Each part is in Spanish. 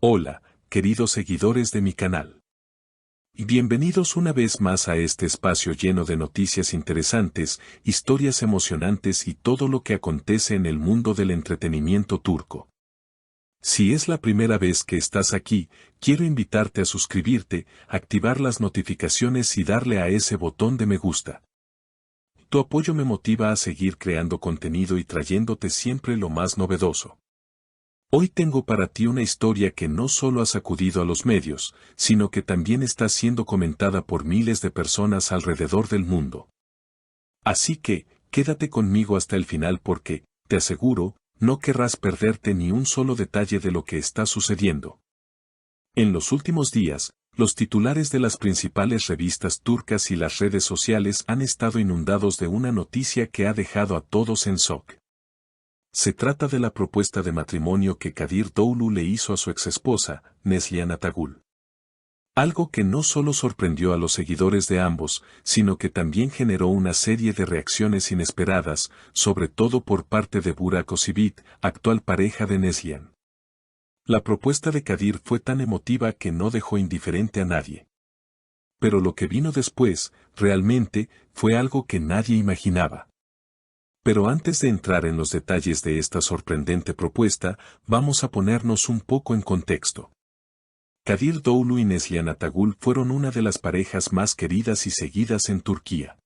Hola, queridos seguidores de mi canal. Y bienvenidos una vez más a este espacio lleno de noticias interesantes, historias emocionantes y todo lo que acontece en el mundo del entretenimiento turco. Si es la primera vez que estás aquí, quiero invitarte a suscribirte, activar las notificaciones y darle a ese botón de me gusta. Tu apoyo me motiva a seguir creando contenido y trayéndote siempre lo más novedoso. Hoy tengo para ti una historia que no solo ha sacudido a los medios, sino que también está siendo comentada por miles de personas alrededor del mundo. Así que, quédate conmigo hasta el final porque, te aseguro, no querrás perderte ni un solo detalle de lo que está sucediendo. En los últimos días, los titulares de las principales revistas turcas y las redes sociales han estado inundados de una noticia que ha dejado a todos en shock. Se trata de la propuesta de matrimonio que Kadir Doğulu le hizo a su exesposa, Neslihan Atagül. Algo que no solo sorprendió a los seguidores de ambos, sino que también generó una serie de reacciones inesperadas, sobre todo por parte de Burak Özçivit, actual pareja de Neslihan. La propuesta de Kadir fue tan emotiva que no dejó indiferente a nadie. Pero lo que vino después, realmente, fue algo que nadie imaginaba. Pero antes de entrar en los detalles de esta sorprendente propuesta, vamos a ponernos un poco en contexto. Kadir Doğulu y Neslihan Atagül fueron una de las parejas más queridas y seguidas en Turquía.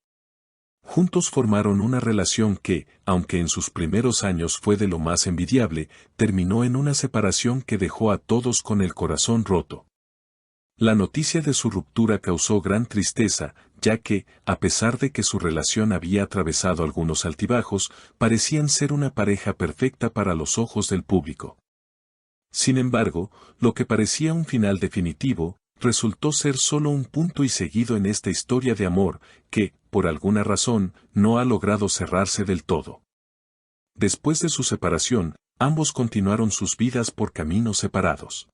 Juntos formaron una relación que, aunque en sus primeros años fue de lo más envidiable, terminó en una separación que dejó a todos con el corazón roto. La noticia de su ruptura causó gran tristeza, ya que, a pesar de que su relación había atravesado algunos altibajos, parecían ser una pareja perfecta para los ojos del público. Sin embargo, lo que parecía un final definitivo, resultó ser solo un punto y seguido en esta historia de amor, que, por alguna razón, no ha logrado cerrarse del todo. Después de su separación, ambos continuaron sus vidas por caminos separados.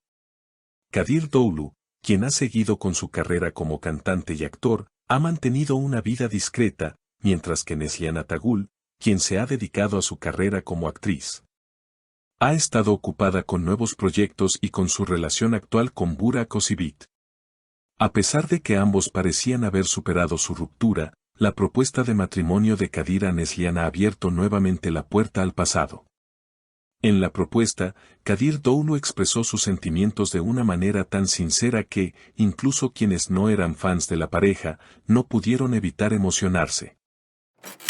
Kadir Doğulu, quien ha seguido con su carrera como cantante y actor, ha mantenido una vida discreta, mientras que Neslihan Atagül, quien se ha dedicado a su carrera como actriz, ha estado ocupada con nuevos proyectos y con su relación actual con Burak Özçivit. A pesar de que ambos parecían haber superado su ruptura, la propuesta de matrimonio de Kadir a Neslihan ha abierto nuevamente la puerta al pasado. En la propuesta, Kadir Doğulu expresó sus sentimientos de una manera tan sincera que, incluso quienes no eran fans de la pareja, no pudieron evitar emocionarse.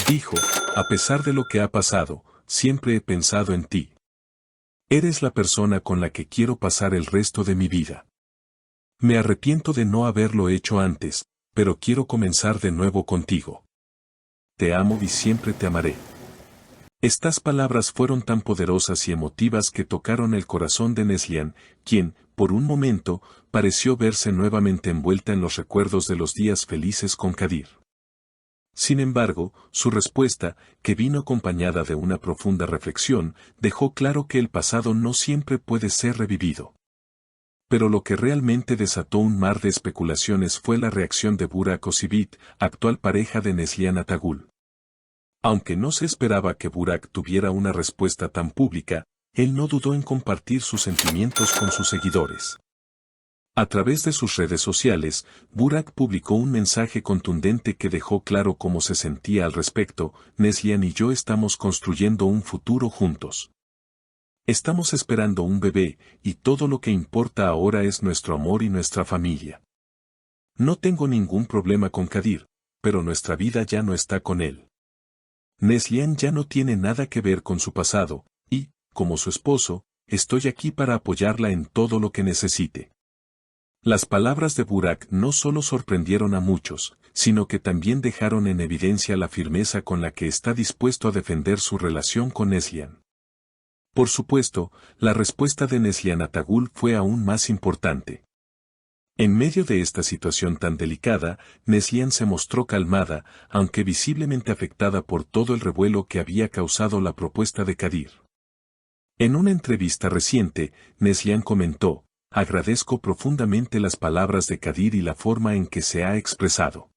Dijo, a pesar de lo que ha pasado, siempre he pensado en ti. Eres la persona con la que quiero pasar el resto de mi vida. Me arrepiento de no haberlo hecho antes, pero quiero comenzar de nuevo contigo. Te amo y siempre te amaré. Estas palabras fueron tan poderosas y emotivas que tocaron el corazón de Neslihan, quien, por un momento, pareció verse nuevamente envuelta en los recuerdos de los días felices con Kadir. Sin embargo, su respuesta, que vino acompañada de una profunda reflexión, dejó claro que el pasado no siempre puede ser revivido. Pero lo que realmente desató un mar de especulaciones fue la reacción de Burak Özçivit, actual pareja de Neslihan Atagül. Aunque no se esperaba que Burak tuviera una respuesta tan pública, él no dudó en compartir sus sentimientos con sus seguidores. A través de sus redes sociales, Burak publicó un mensaje contundente que dejó claro cómo se sentía al respecto: Neslihan y yo estamos construyendo un futuro juntos. Estamos esperando un bebé, y todo lo que importa ahora es nuestro amor y nuestra familia. No tengo ningún problema con Kadir, pero nuestra vida ya no está con él. Neslihan ya no tiene nada que ver con su pasado, y, como su esposo, estoy aquí para apoyarla en todo lo que necesite. Las palabras de Burak no solo sorprendieron a muchos, sino que también dejaron en evidencia la firmeza con la que está dispuesto a defender su relación con Neslihan. Por supuesto, la respuesta de Neslihan Atagül fue aún más importante. En medio de esta situación tan delicada, Neslihan se mostró calmada, aunque visiblemente afectada por todo el revuelo que había causado la propuesta de Kadir. En una entrevista reciente, Neslihan comentó: agradezco profundamente las palabras de Kadir y la forma en que se ha expresado.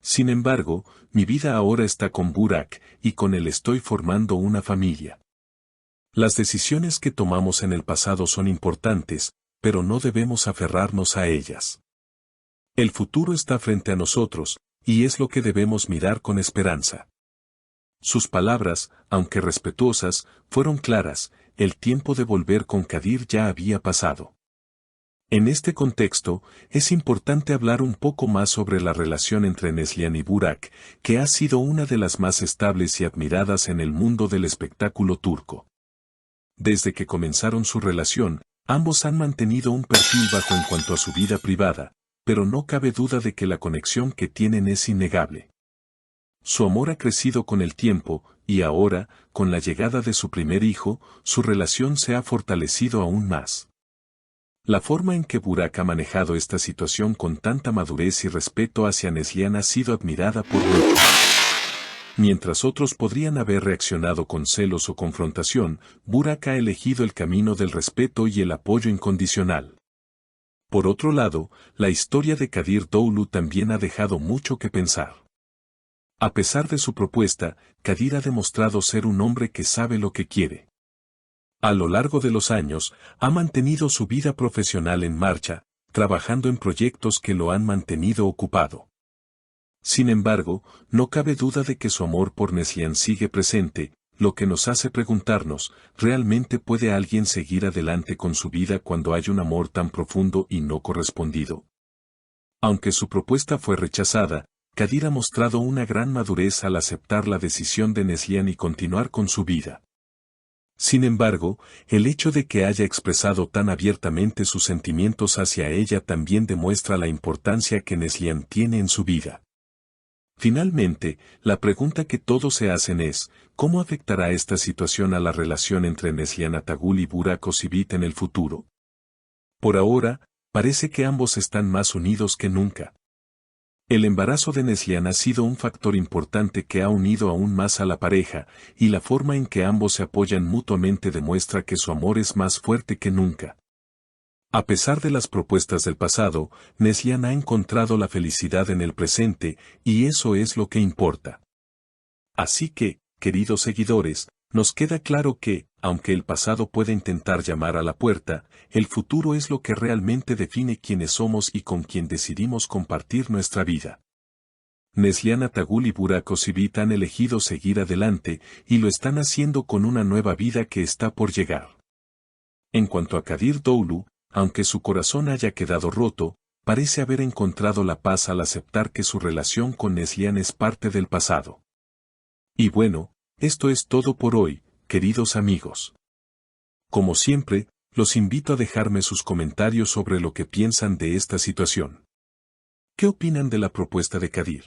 Sin embargo, mi vida ahora está con Burak, y con él estoy formando una familia. Las decisiones que tomamos en el pasado son importantes, pero no debemos aferrarnos a ellas. El futuro está frente a nosotros, y es lo que debemos mirar con esperanza. Sus palabras, aunque respetuosas, fueron claras: el tiempo de volver con Kadir ya había pasado. En este contexto, es importante hablar un poco más sobre la relación entre Neslihan y Burak, que ha sido una de las más estables y admiradas en el mundo del espectáculo turco. Desde que comenzaron su relación, ambos han mantenido un perfil bajo en cuanto a su vida privada, pero no cabe duda de que la conexión que tienen es innegable. Su amor ha crecido con el tiempo, y ahora, con la llegada de su primer hijo, su relación se ha fortalecido aún más. La forma en que Burak ha manejado esta situación con tanta madurez y respeto hacia Neslihan ha sido admirada por muchos. Mientras otros podrían haber reaccionado con celos o confrontación, Burak ha elegido el camino del respeto y el apoyo incondicional. Por otro lado, la historia de Kadir Doğulu también ha dejado mucho que pensar. A pesar de su propuesta, Kadir ha demostrado ser un hombre que sabe lo que quiere. A lo largo de los años, ha mantenido su vida profesional en marcha, trabajando en proyectos que lo han mantenido ocupado. Sin embargo, no cabe duda de que su amor por Neslihan sigue presente, lo que nos hace preguntarnos: ¿realmente puede alguien seguir adelante con su vida cuando hay un amor tan profundo y no correspondido? Aunque su propuesta fue rechazada, Kadir ha mostrado una gran madurez al aceptar la decisión de Neslihan y continuar con su vida. Sin embargo, el hecho de que haya expresado tan abiertamente sus sentimientos hacia ella también demuestra la importancia que Neslihan tiene en su vida. Finalmente, la pregunta que todos se hacen es: ¿cómo afectará esta situación a la relación entre Neslihan Atagül y Burak Özçivit en el futuro? Por ahora, parece que ambos están más unidos que nunca. El embarazo de Neslihan ha sido un factor importante que ha unido aún más a la pareja, y la forma en que ambos se apoyan mutuamente demuestra que su amor es más fuerte que nunca. A pesar de las propuestas del pasado, Neslihan ha encontrado la felicidad en el presente, y eso es lo que importa. Así que, queridos seguidores, nos queda claro que, aunque el pasado puede intentar llamar a la puerta, el futuro es lo que realmente define quiénes somos y con quién decidimos compartir nuestra vida. Neslihan Atagül y Burak Özçivit han elegido seguir adelante, y lo están haciendo con una nueva vida que está por llegar. En cuanto a Kadir Doğulu, aunque su corazón haya quedado roto, parece haber encontrado la paz al aceptar que su relación con Neslihan es parte del pasado. Y bueno, esto es todo por hoy, queridos amigos. Como siempre, los invito a dejarme sus comentarios sobre lo que piensan de esta situación. ¿Qué opinan de la propuesta de Kadir?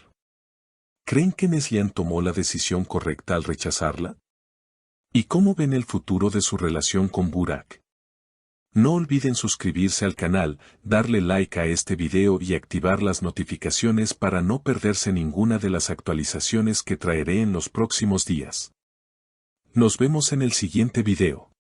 ¿Creen que Neslihan tomó la decisión correcta al rechazarla? ¿Y cómo ven el futuro de su relación con Burak? No olviden suscribirse al canal, darle like a este video y activar las notificaciones para no perderse ninguna de las actualizaciones que traeré en los próximos días. Nos vemos en el siguiente video.